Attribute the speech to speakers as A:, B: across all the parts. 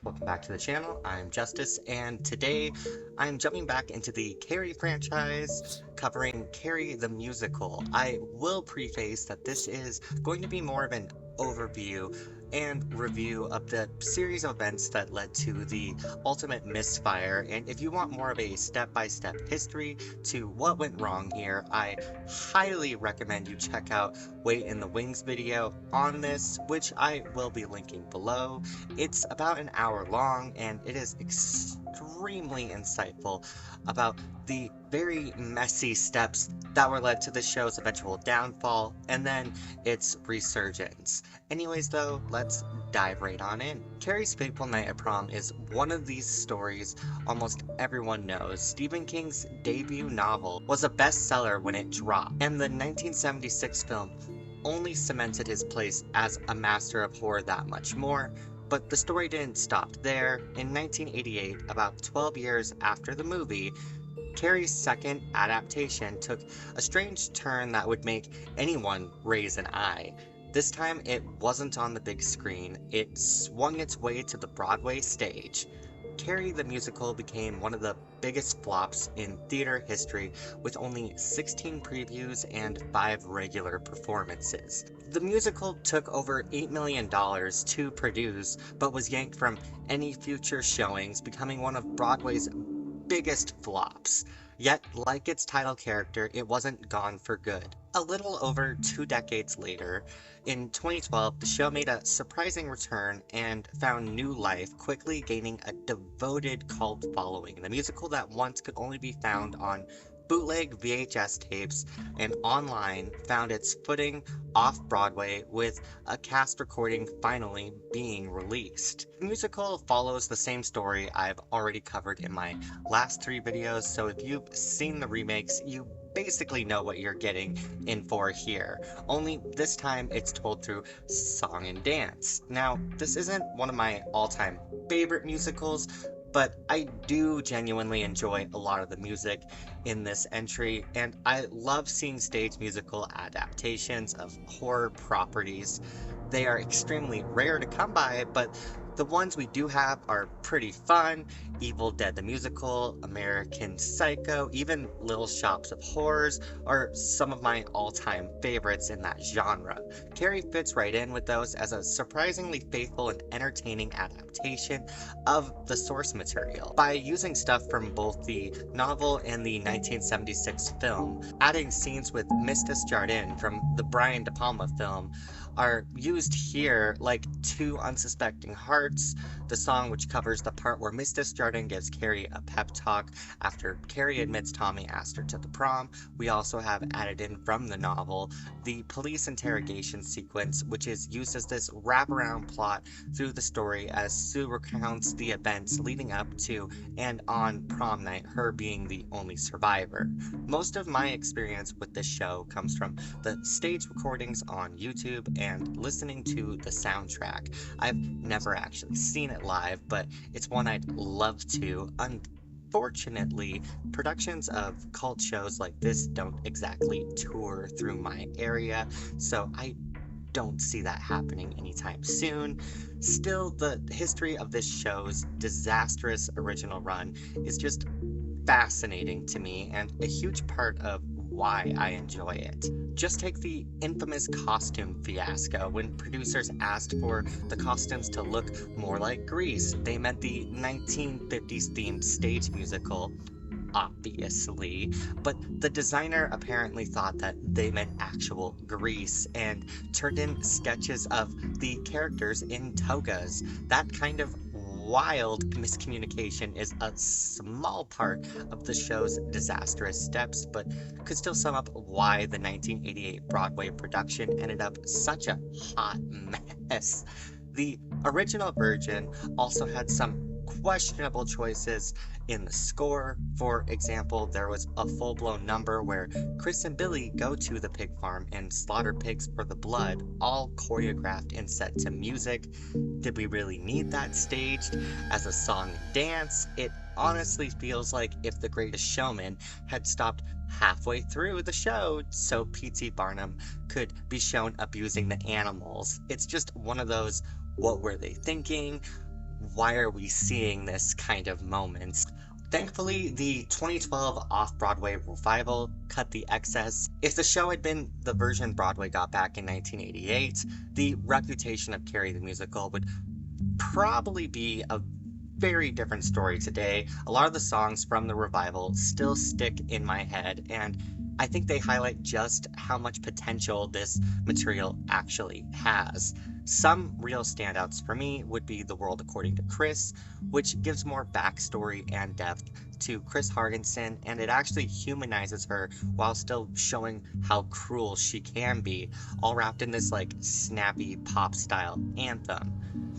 A: Welcome back to the channel. I'm Justice, and today I'm jumping back into the Carrie franchise, covering Carrie the musical. I will preface that this is going to be more of an overview and review of the series of events that led to the ultimate misfire, and if you want more of a step-by-step history to what went wrong here, I highly recommend you check out Wait in the Wings video on this, which I will be linking below. It's about an hour long, and it is extremely insightful about the very messy steps that were led to the show's eventual downfall, and then its resurgence. Anyways though, let's dive right on in. Carrie's Fateful Night at Prom is one of these stories almost everyone knows. Stephen King's debut novel was a bestseller when it dropped, and the 1976 film only cemented his place as a master of horror that much more. But the story didn't stop there. In 1988, about 12 years after the movie, Carrie's second adaptation took a strange turn that would make anyone raise an eye. This time, it wasn't on the big screen. It swung its way to the Broadway stage. Carrie the musical became one of the biggest flops in theater history, with only 16 previews and 5 regular performances. The musical took over $8 million to produce, but was yanked from any future showings, becoming one of Broadway's biggest flops. Yet, like its title character, it wasn't gone for good. A little over 2 decades later, in 2012, the show made a surprising return and found new life, quickly gaining a devoted cult following. The musical that once could only be found on bootleg VHS tapes and online found its footing off-Broadway, with a cast recording finally being released. The musical follows the same story I've already covered in my last 3 videos, so if you've seen the remakes, you basically know what you're getting in for here. Only this time it's told through song and dance. Now, this isn't one of my all-time favorite musicals, but I do genuinely enjoy a lot of the music in this entry, and I love seeing stage musical adaptations of horror properties. They are extremely rare to come by, but the ones we do have are pretty fun. Evil Dead the Musical, American Psycho, even Little Shops of Horrors are some of my all-time favorites in that genre. Carrie fits right in with those as a surprisingly faithful and entertaining adaptation of the source material. By using stuff from both the novel and the 1976 film, adding scenes with Mistis Jardin from the Brian De Palma film are used here like 2 unsuspecting hearts, the song which covers the part where Mistis Jardin gives Carrie a pep talk after Carrie admits Tommy asked her to the prom. We also have added in from the novel the police interrogation sequence, which is used as this wraparound plot through the story as Sue recounts the events leading up to and on prom night, her being the only survivor. Most of my experience with this show comes from the stage recordings on YouTube and listening to the soundtrack. I've never actually seen it live, but it's one I'd love to. Unfortunately, productions of cult shows like this don't exactly tour through my area, so I don't see that happening anytime soon. Still, the history of this show's disastrous original run is just fascinating to me and a huge part of why I enjoy it. Just take the infamous costume fiasco. When producers asked for the costumes to look more like Grease, they meant the 1950s themed stage musical, obviously, but the designer apparently thought that they meant actual Grease and turned in sketches of the characters in togas. That kind of wild miscommunication is a small part of the show's disastrous steps, but could still sum up why the 1988 Broadway production ended up such a hot mess. The original version also had some questionable choices in the score. For example, there was a full-blown number where Chris and Billy go to the pig farm and slaughter pigs for the blood, all choreographed and set to music. Did we really need that staged as a song and dance? It honestly feels like if The Greatest Showman had stopped halfway through the show so P.T. Barnum could be shown abusing the animals. It's just one of those, what were they thinking? Why are we seeing this kind of moments? Thankfully, the 2012 off-Broadway revival cut the excess. If the show had been the version Broadway got back in 1988, the reputation of Carrie the Musical would probably be a very different story today. A lot of the songs from the revival still stick in my head, and I think they highlight just how much potential this material actually has. Some real standouts for me would be The World According to Chris, which gives more backstory and depth to Chris Hargensen, and it actually humanizes her while still showing how cruel she can be, all wrapped in this like snappy pop style anthem.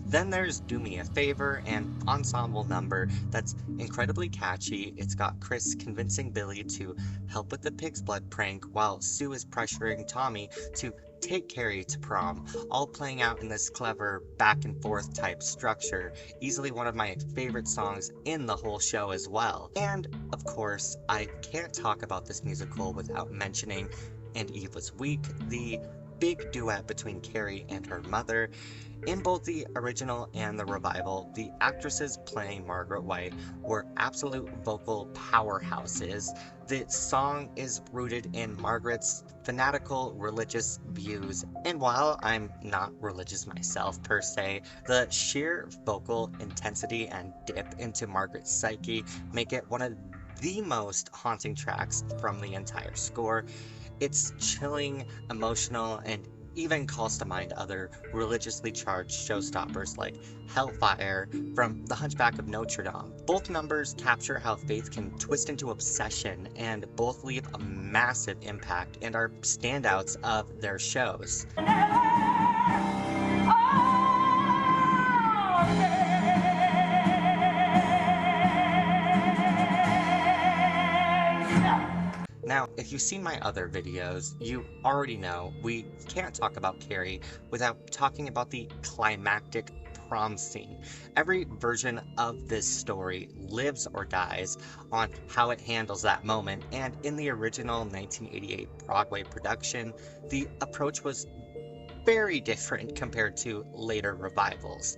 A: Then there's Do Me a Favor, an ensemble number that's incredibly catchy. It's got Chris convincing Billy to help with the pig's blood prank while Sue is pressuring Tommy to take Carrie to prom, all playing out in this clever back and forth type structure. Easily one of my favorite songs in the whole show as well. And of course, I can't talk about this musical without mentioning And Eve Was Weak, the big duet between Carrie and her mother. In both the original and the revival, the actresses playing Margaret White were absolute vocal powerhouses. The song is rooted in Margaret's fanatical religious views, and while I'm not religious myself per se, the sheer vocal intensity and dip into Margaret's psyche make it one of the most haunting tracks from the entire score. It's chilling, emotional, and even calls to mind other religiously charged showstoppers like Hellfire from The Hunchback of Notre Dame. Both numbers capture how faith can twist into obsession, and both leave a massive impact and are standouts of their shows. Now, if you've seen my other videos, you already know we can't talk about Carrie without talking about the climactic prom scene. Every version of this story lives or dies on how it handles that moment, and in the original 1988 Broadway production, the approach was very different compared to later revivals.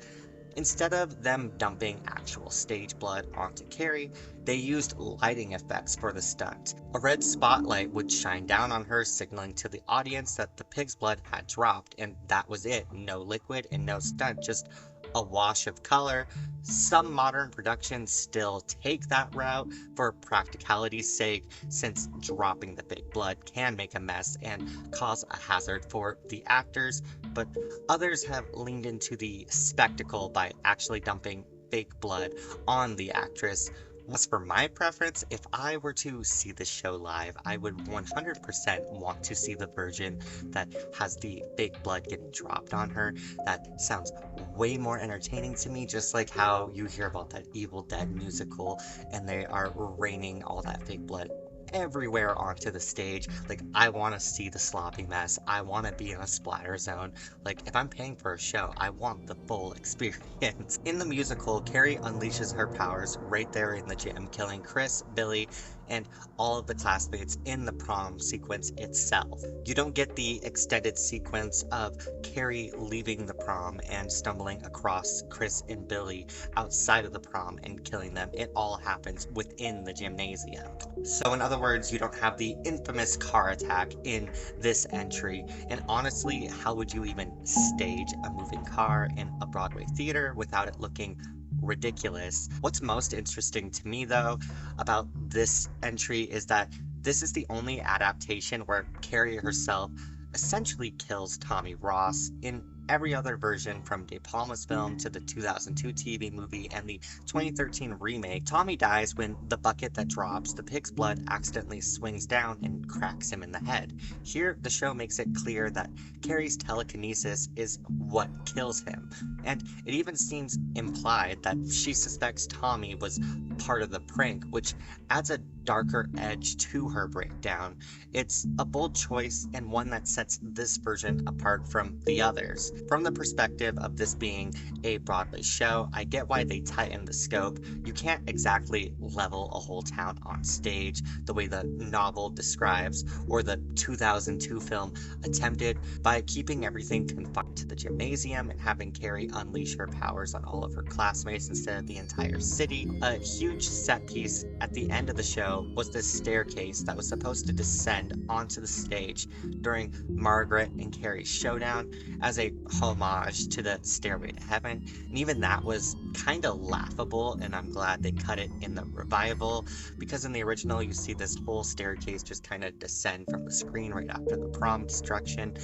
A: Instead of them dumping actual stage blood onto Carrie, they used lighting effects for the stunt. A red spotlight would shine down on her, signaling to the audience that the pig's blood had dropped, and that was it. No liquid and no stunt, just a wash of color. Some modern productions still take that route for practicality's sake, since dropping the fake blood can make a mess and cause a hazard for the actors, but others have leaned into the spectacle by actually dumping fake blood on the actress. As for my preference, if I were to see this show live, I would 100% want to see the version that has the fake blood getting dropped on her. That sounds way more entertaining to me, just like how you hear about that Evil Dead musical and they are raining all that fake blood everywhere onto the stage. Like, I want to see the sloppy mess. I want to be in a splatter zone. Like, if I'm paying for a show, I want the full experience. In the musical, Carrie unleashes her powers right there in the gym, killing Chris, Billy, and all of the classmates in the prom sequence itself. You don't get the extended sequence of Carrie leaving the prom and stumbling across Chris and Billy outside of the prom and killing them. It all happens within the gymnasium. So in other words, you don't have the infamous car attack in this entry. And honestly, how would you even stage a moving car in a Broadway theater without it looking ridiculous? What's most interesting to me, though, about this entry is that this is the only adaptation where Carrie herself essentially kills Tommy Ross. In every other version, from De Palma's film to the 2002 TV movie and the 2013 remake, Tommy dies when the bucket that drops the pig's blood accidentally swings down and cracks him in the head. Here, the show makes it clear that Carrie's telekinesis is what kills him, and it even seems implied that she suspects Tommy was part of the prank, which adds a darker edge to her breakdown. It's a bold choice and one that sets this version apart from the others. From the perspective of this being a Broadway show, I get why they tightened the scope. You can't exactly level a whole town on stage the way the novel describes or the 2002 film attempted, by keeping everything confined to the gymnasium and having Carrie unleash her powers on all of her classmates instead of the entire city. A huge set piece at the end of the show was this staircase that was supposed to descend onto the stage during Margaret and Carrie's showdown as a homage to the Stairway to Heaven, and even that was kind of laughable, and I'm glad they cut it in the revival, because in the original you see this whole staircase just kind of descend from the screen right after the prom destruction,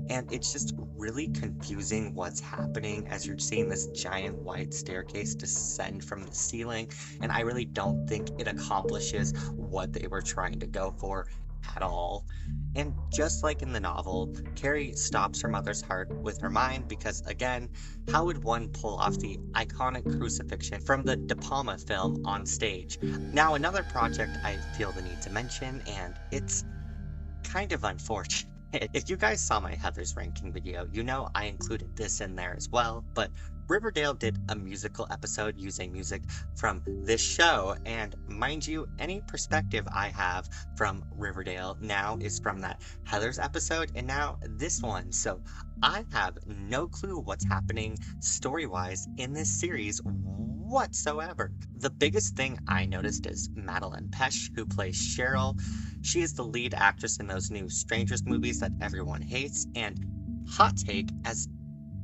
A: and it's just really confusing what's happening as you're seeing this giant white staircase descend from the ceiling, and I really don't think it accomplishes what they were trying to go for at all. And just like in the novel, Carrie stops her mother's heart with her mind because, again, how would one pull off the iconic crucifixion from the De Palma film on stage? Now, another project I feel the need to mention, and it's kind of unfortunate. If you guys saw my Heather's ranking video, you know I included this in there as well, but Riverdale did a musical episode using music from this show, and mind you, any perspective I have from Riverdale now is from that Heather's episode and now this one, so I have no clue what's happening story-wise in this series whatsoever. The biggest thing I noticed is Madeline Pesh, who plays Cheryl. She is the lead actress in those new Strangers movies that everyone hates, and hot take, as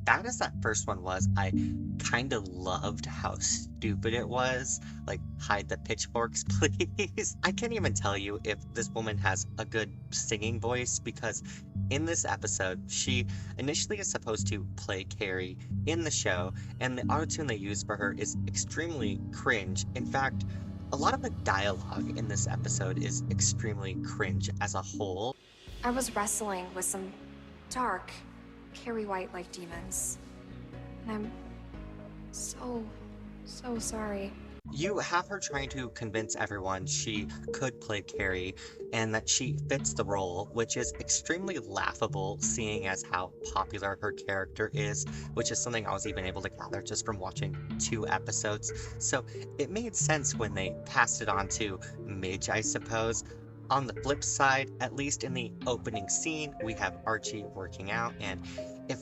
A: bad as that first one was, I kind of loved how stupid it was. Like, hide the pitchforks, please. I can't even tell you if this woman has a good singing voice, because in this episode, she initially is supposed to play Carrie in the show, and the autotune they use for her is extremely cringe. In fact, a lot of the dialogue in this episode is extremely cringe as a whole.
B: I was wrestling with some dark, Carrie White-like demons. And I'm so sorry.
A: You have her trying to convince everyone she could play Carrie and that she fits the role, which is extremely laughable seeing as how popular her character is, which is something I was even able to gather just from watching 2 episodes. So it made sense when they passed it on to Midge, I suppose. On the flip side, at least in the opening scene, we have Archie working out, and if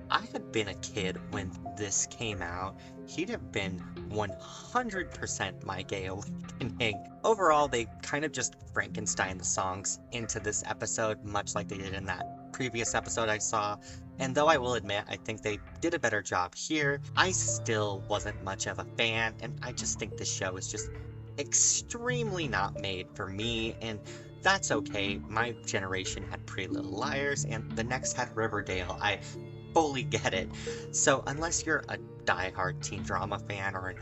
A: I had been a kid when this came out, he'd have been 100% my gay awakening. Overall, they kind of just Frankenstein the songs into this episode, much like they did in that previous episode I saw. And though I will admit, I think they did a better job here, I still wasn't much of a fan, and I just think this show is just extremely not made for me, and that's okay. My generation had Pretty Little Liars, and the next had Riverdale. I fully get it. So unless you're a diehard teen drama fan or an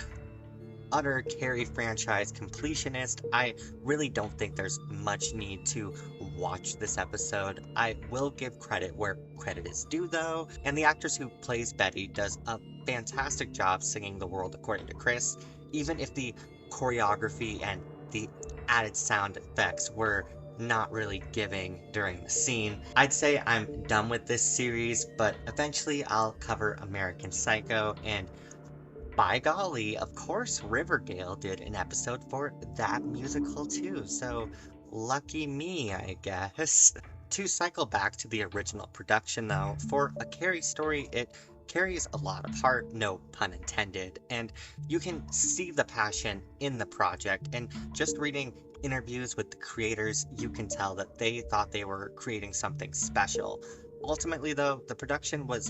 A: utter Carrie franchise completionist, I really don't think there's much need to watch this episode. I will give credit where credit is due though, and the actress who plays Betty does a fantastic job singing The World According to Chris, even if the choreography and the added sound effects were not really giving during the scene. I'd say I'm done with this series, but eventually I'll cover American Psycho, and by golly, of course Riverdale did an episode for that musical too, so lucky me, I guess. To cycle back to the original production though, for a Carrie story, it carries a lot of heart, no pun intended, and you can see the passion in the project, and just reading interviews with the creators, you can tell that they thought they were creating something special. Ultimately though, the production was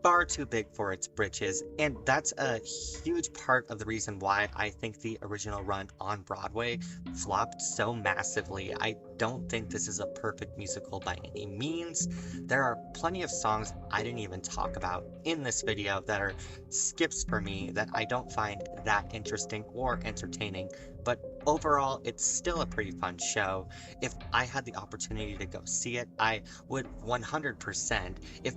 A: far too big for its britches, and that's a huge part of the reason why I think the original run on Broadway flopped so massively. I don't think this is a perfect musical by any means. There are plenty of songs I didn't even talk about in this video that are skips for me that I don't find that interesting or entertaining, but overall it's still a pretty fun show. If I had the opportunity to go see it, I would 100%, if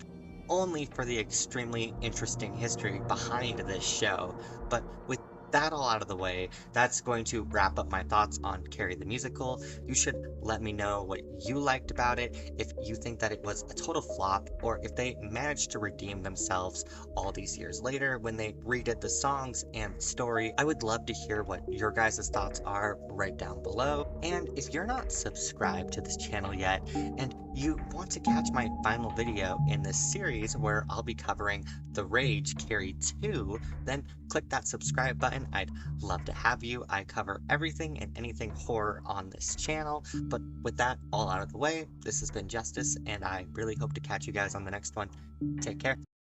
A: only for the extremely interesting history behind this show. But with that all out of the way, that's going to wrap up my thoughts on Carrie the Musical. You should let me know what you liked about it, if you think that it was a total flop, or if they managed to redeem themselves all these years later when they redid the songs and story. I would love to hear what your guys' thoughts are right down below. And if you're not subscribed to this channel yet, and you want to catch my final video in this series where I'll be covering The Rage Carrie 2, then click that subscribe button. I'd love to have you. I cover everything and anything horror on this channel. But with that all out of the way, this has been Justice, and I really hope to catch you guys on the next one. Take care.